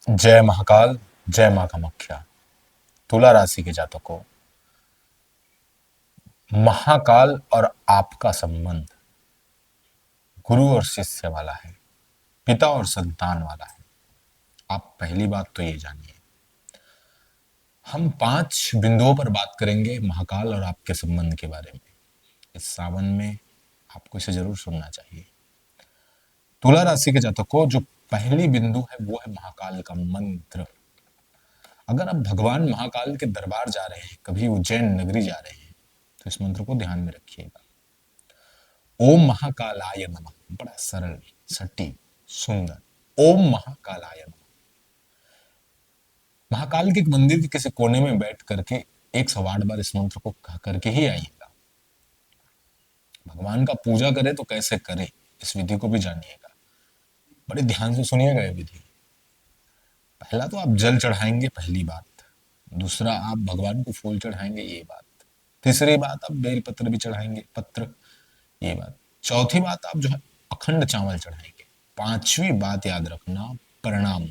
जय महाकाल, जय माँ कामाख्या। तुला राशि के जातकों, महाकाल और आपका संबंध गुरु और शिष्य वाला है, पिता और संतान वाला है। आप पहली बात तो ये जानिए। हम 5 बिंदुओं पर बात करेंगे महाकाल और आपके संबंध के बारे में। इस सावन में आपको इसे जरूर सुनना चाहिए। तुला राशि के जातकों, जो पहली बिंदु है वो है महाकाल का मंत्र। अगर आप भगवान महाकाल के दरबार जा रहे हैं, कभी उज्जैन नगरी जा रहे हैं, तो इस मंत्र को ध्यान में रखिएगा। ओम महाकालाय नमः। बड़ा सरल, सटीक, सुंदर। ओम महाकालाय नमः। महाकाल के एक मंदिर के किसी कोने में बैठ करके 108 बार इस मंत्र को कह करके ही आइएगा। भगवान का पूजा करे तो कैसे करे, इस विधि को भी जानिएगा। बड़े ध्यान से सुनिएगा ये विधि। पहला तो आप जल चढ़ाएंगे, पहली बात। दूसरा, आप भगवान को फूल चढ़ाएंगे, ये बात। तीसरी बात, आप बेल पत्र भी चढ़ाएंगे, पत्र, ये बात। चौथी बात, आप जो है अखंड चावल चढ़ाएंगे। पांचवी बात याद रखना, प्रणाम।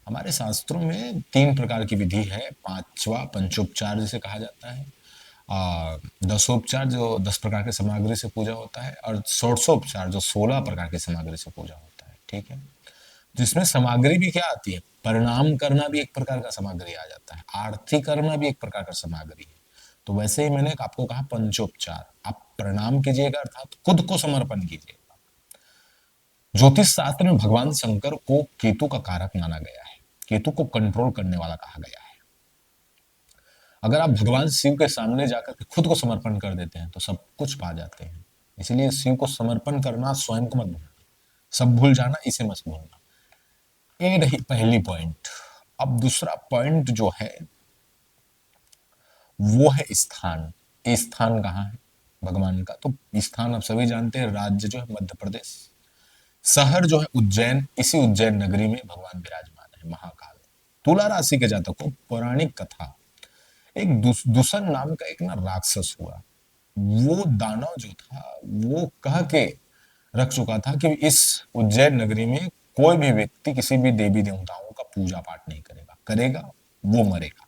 हमारे शास्त्रों में 3 प्रकार की विधि है। पांचवा पंचोपचार जिसे कहा जाता है, दसोपचार जो 10 प्रकार के सामग्री से पूजा होता है, और षोडशोपचार जो 16 प्रकार की सामग्री से पूजा होता है। ठीक है, जिसमें सामग्री भी क्या आती है, प्रणाम करना भी एक प्रकार का सामग्री आ जाता है, आरती करना भी एक प्रकार का सामग्री है। तो वैसे ही मैंने आपको कहा पंचोपचार, आप प्रणाम कीजिएगा अर्थात खुद को समर्पण कीजिएगा। ज्योतिष शास्त्र में भगवान शंकर को केतु का कारक माना गया है, केतु को कंट्रोल करने वाला कहा गया है। अगर आप भगवान शिव के सामने जाकर के खुद को समर्पण कर देते हैं तो सब कुछ पा जाते हैं। इसलिए शिव को समर्पण करना, स्वयं को मत भूलना, सब भूल जाना, इसे मत भूलना। ये रही पहली पॉइंट। अब दूसरा पॉइंट जो है वो है स्थान। ये स्थान कहाँ है भगवान का? तो स्थान आप सभी जानते हैं, राज्य जो है मध्य प्रदेश, शहर जो है उज्जैन। इसी उज्जैन नगरी में भगवान विराजमान है महाकाल। तुला राशि के जातकों, पौराणिक कथा, एक दूषण नाम का एक ना राक्षस हुआ। वो दानव जो था वो कह के रख चुका था कि इस उज्जैन नगरी में कोई भी व्यक्ति किसी भी देवी देवताओं का पूजा पाठ नहीं करेगा, करेगा वो मरेगा।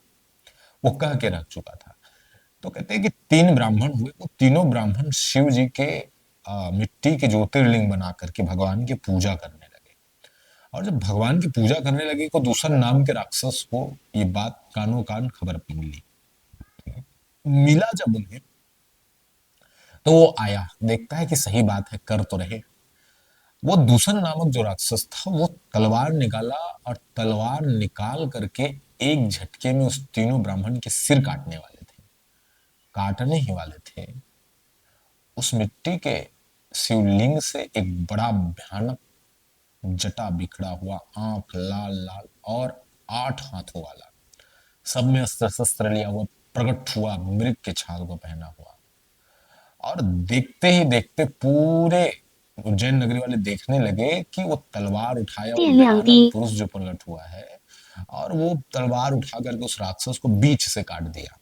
वो कह के रख चुका था। तो कहते हैं कि 3 ब्राह्मण हुए, वो तीनों ब्राह्मण शिव जी के मिट्टी के ज्योतिर्लिंग बना करके भगवान की पूजा करने लगे। और जब भगवान की पूजा करने लगे तो दूसर नाम के राक्षस को ये बात कानों कान खबर मिली। मिला जब उन्हें, तो वो आया, देखता है कि सही बात है, कर तो रहे। वो दूषण नामक जो राक्षस था वो तलवार निकाला, और तलवार निकाल करके एक झटके में उस तीनों ब्राह्मण के सिर काटने वाले थे, काटने ही वाले थे। उस मिट्टी के शिवलिंग से एक बड़ा भयानक जटा बिखरा हुआ, आंख लाल लाल और 8 हाथों वाला, सब में अस्त्र शस्त्र लिया हुआ प्रकट हुआ, मृग के छाल को पहना हुआ। और देखते ही देखते पूरे उज्जैन नगरी वाले देखने लगे कि वो तलवार उठाया, वो भयानक पुरुष जो प्रकट हुआ है, और वो तलवार उठा करके उस राक्षस को बीच से काट दिया,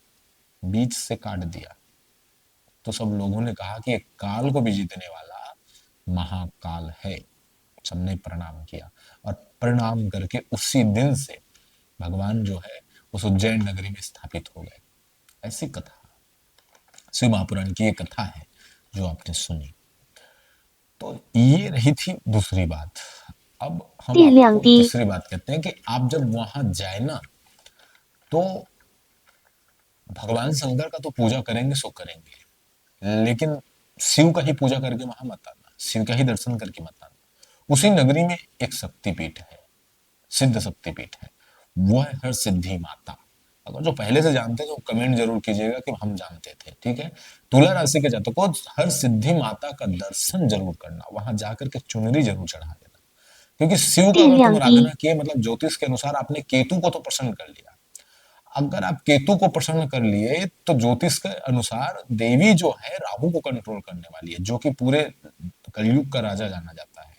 बीच से काट दिया। तो सब लोगों ने कहा कि एक काल को भी जीतने वाला महाकाल है। सबने प्रणाम किया, और प्रणाम करके उसी दिन से भगवान जो है उस उज्जैन नगरी में स्थापित हो गए। ऐसी कथा, शिव महापुराण की ये कथा है जो आपने सुनी। तो ये रही थी दूसरी बात। अब हम आपको तीसरी बात कहते हैं कि आप जब वहां जाए ना, तो भगवान शंकर का तो पूजा करेंगे सो करेंगे, लेकिन शिव का ही पूजा करके वहां मत आना, शिव का ही दर्शन करके मत आना। उसी नगरी में एक शक्तिपीठ है, सिद्ध शक्तिपीठ है, वो है हर सिद्धि माता। अगर जो पहले से जानते हैं तो कमेंट जरूर कीजिएगा कि हम जानते थे। ठीक है, तुला राशि के जातकों को हर सिद्धि माता का दर्शन जरूर करना, वहां जाकर के चुनरी जरूर चढ़ा देना। क्योंकि शिव का अगर तुम आराधना किए, मतलब ज्योतिष के अनुसार आपने केतु को तो प्रसन्न कर लिया। अगर आप केतु को प्रसन्न कर लिए तो ज्योतिष के अनुसार देवी जो है राहु को कंट्रोल करने वाली है, जो कि पूरे कलयुग का राजा जाना जाता है।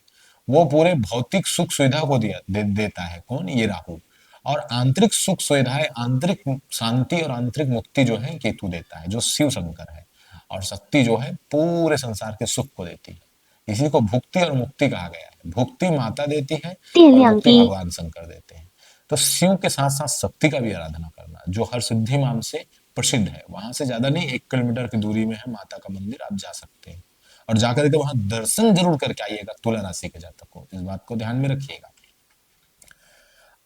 वो पूरे भौतिक सुख सुविधा को देता है। कौन? ये राहु। और आंतरिक सुख सुविधाएं, आंतरिक शांति और आंतरिक मुक्ति जो है केतु देता है, जो शिव शंकर है। और शक्ति जो है पूरे संसार के सुख को देती है। इसी को भुक्ति और मुक्ति कहा गया है। भुक्ति माता देती है और मुक्ति भगवान शंकर देते हैं। तो शिव के साथ साथ शक्ति का भी आराधना करना, जो हर सिद्धि नाम से प्रसिद्ध है। वहां से ज्यादा नहीं, 1 किलोमीटर की दूरी में है माता का मंदिर, आप जा सकते हैं और जाकर के वहां दर्शन जरूर करके आइएगा तुला राशि के जातक को, इस बात को ध्यान में रखिएगा।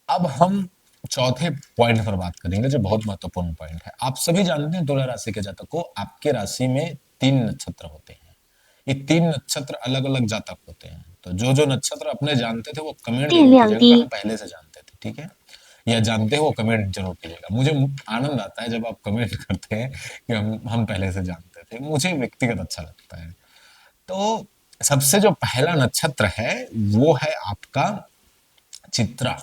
अब हम चौथे पॉइंट पर बात करेंगे जो बहुत महत्वपूर्ण पॉइंट है। आप सभी जानते हैं तुला राशि के जातक को आपके राशि में 3 नक्षत्र होते हैं। ये 3 नक्षत्र अलग अलग जातक होते हैं। तो जो जो नक्षत्र अपने जानते थे वो कमेंट जरूर कीजिएगा, हम पहले से जानते थे, ठीक है, या जानते हो वो कमेंट जरूर कीजिएगा। मुझे आनंद आता है जब आप कमेंट करते हैं कि हम पहले से जानते थे, मुझे व्यक्तिगत अच्छा लगता है। तो सबसे जो पहला नक्षत्र है वो है आपका चित्रा।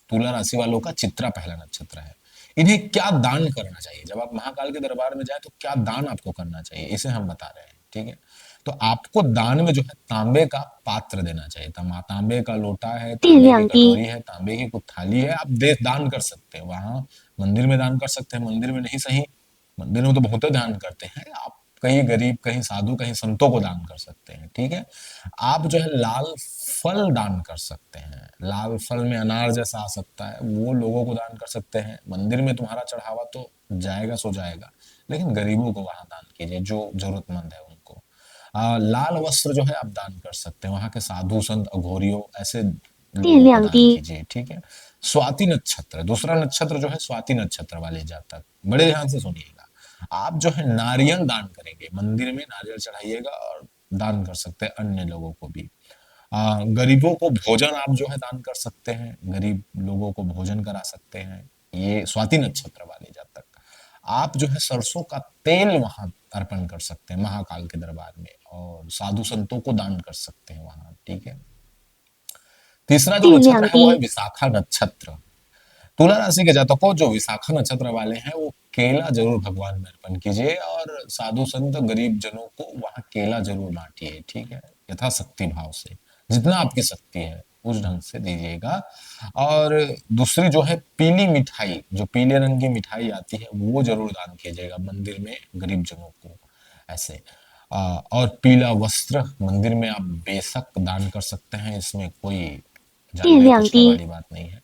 तुला राशि वालों का चित्रा पहला नक्षत्र है। इन्हें क्या दान करना चाहिए? जब आप महाकाल के दरबार में जाए तो क्या दान आपको करना चाहिए, इसे हम बता रहे हैं, ठीक है। तो आपको दान में जो है तांबे का पात्र देना चाहिए। तांबे का लोटा है, तांबे की कटोरी है, तांबे की कुछ थाली है, आप दान कर सकते हैं। वहां मंदिर में दान कर सकते हैं, मंदिर में नहीं सही, मंदिर में तो बहुत दान करते हैं, आप कहीं गरीब, कहीं साधु, कहीं संतों को दान कर सकते हैं, ठीक है। आप जो है लाल फल दान कर सकते हैं। लाल फल में अनार जैसा आ सकता है, वो लोगों को दान कर सकते हैं। मंदिर में तुम्हारा चढ़ावा तो जाएगा सो जाएगा, लेकिन गरीबों को वहां दान कीजिए जो जरूरतमंद है उनको। लाल वस्त्र जो है आप दान कर सकते हैं, वहां के साधु संत अघोरियों ऐसे लोगों को दान कीजिए, ठीक है। स्वाति नक्षत्र, दूसरा नक्षत्र जो है स्वाति नक्षत्र वाले जातक, बड़े ध्यान से सुनिएगा। आप जो है नारियल दान करेंगे, मंदिर में नारियल चढ़ाइएगा और दान कर सकते हैं अन्य लोगों को भी। गरीबों को भोजन आप जो है दान कर सकते हैं, गरीब लोगों को भोजन करा सकते हैं, ये स्वाति नक्षत्र वाले जातक। आप जो है सरसों का तेल वहां अर्पण कर सकते हैं महाकाल के दरबार में, और साधु संतों को दान कर सकते हैं वहां, ठीक है। तीसरा जो नक्षत्र है वो है विशाखा नक्षत्र। तुला राशि के जातकों जो विशाखा नक्षत्र वाले हैं वो केला जरूर भगवान में अर्पण कीजिए, और साधु संत गरीब जनों को वहां केला जरूर बांटिए, ठीक है, यथाशक्ति भाव से, जितना आपकी शक्ति है उस ढंग से दीजिएगा। और दूसरी जो है पीली मिठाई, जो पीले रंग की मिठाई आती है वो जरूर दान कीजिएगा मंदिर में गरीब जनों को, ऐसे। और पीला वस्त्र मंदिर में आप बेशक दान कर सकते हैं, इसमें कोई जानने पूछने वाली बात नहीं है।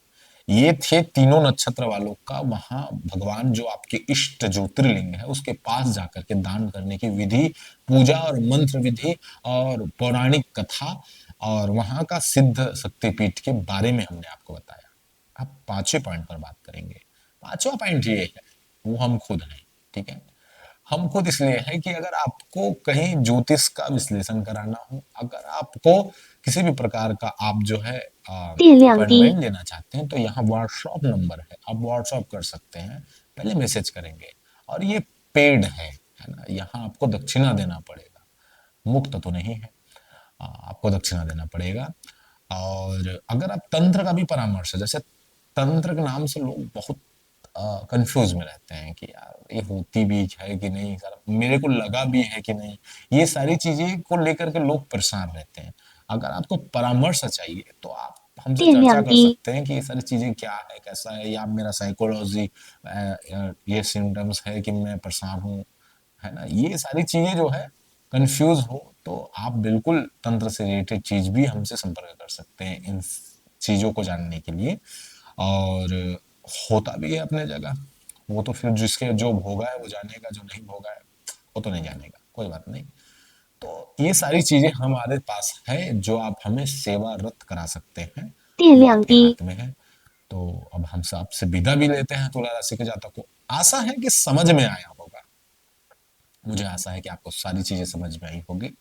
ये थे तीनों नक्षत्र वालों का वहां भगवान जो आपके इष्ट ज्योतिर्लिंग है उसके पास जाकर के दान करने की विधि, पूजा और मंत्र विधि और पौराणिक कथा और वहां का सिद्ध शक्तिपीठ के बारे में हमने आपको बताया। अब 5वें पॉइंट पर बात करेंगे। 5वां पॉइंट ये है, वो हम खुद हैं, ठीक है। हम खुद इसलिए है कि अगर आपको कहीं ज्योतिष का विश्लेषण कराना हो, अगर आपको किसी भी प्रकार का आप जो है अपॉइंटमेंट लेना चाहते हैं, तो यहाँ व्हाट्सएप नंबर है, आप व्हाट्सएप कर सकते हैं, पहले मैसेज करेंगे। और ये पेड है ना, यहाँ आपको दक्षिणा देना पड़ेगा, मुफ्त तो नहीं है, आपको दक्षिणा देना पड़ेगा। और अगर आप तंत्र का भी परामर्श है, जैसे तंत्र के नाम से लोग बहुत कंफ्यूज में रहते हैं कि यार ये होती भी है कि नहीं, सर मेरे को लगा भी है कि नहीं, ये सारी चीजें को लेकर के लोग परेशान रहते हैं। अगर आपको परामर्श चाहिए तो आप हमसे चर्चा कर सकते हैं कि ये सारी चीजें क्या है, कैसा है, या मेरा साइकोलॉजी ये सिम्टम्स है कि मैं परेशान हूँ, है ना, ये सारी चीजें जो है कंफ्यूज हो तो आप बिल्कुल तंत्र से रिलेटेड चीज भी हमसे संपर्क कर सकते हैं इन चीजों को जानने के लिए। और होता भी है अपने जगह, वो तो फिर जिसके जो भोगा है वो जानेगा, जो नहीं भोगा है वो तो नहीं जानेगा, कोई बात नहीं। तो ये सारी चीजें हमारे पास है जो आप हमें सेवारत करा सकते हैं, वो आपके हाथ में है। तो अब हम आपसे विदा भी लेते हैं तुला राशि के जातक को। आशा है कि समझ में आया होगा, मुझे आशा है कि आपको सारी चीजें समझ में आई होगी।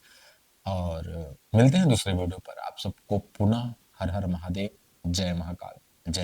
और मिलते हैं दूसरे वीडियो पर। आप सबको पुनः हर हर महादेव, जय महाकाल, जय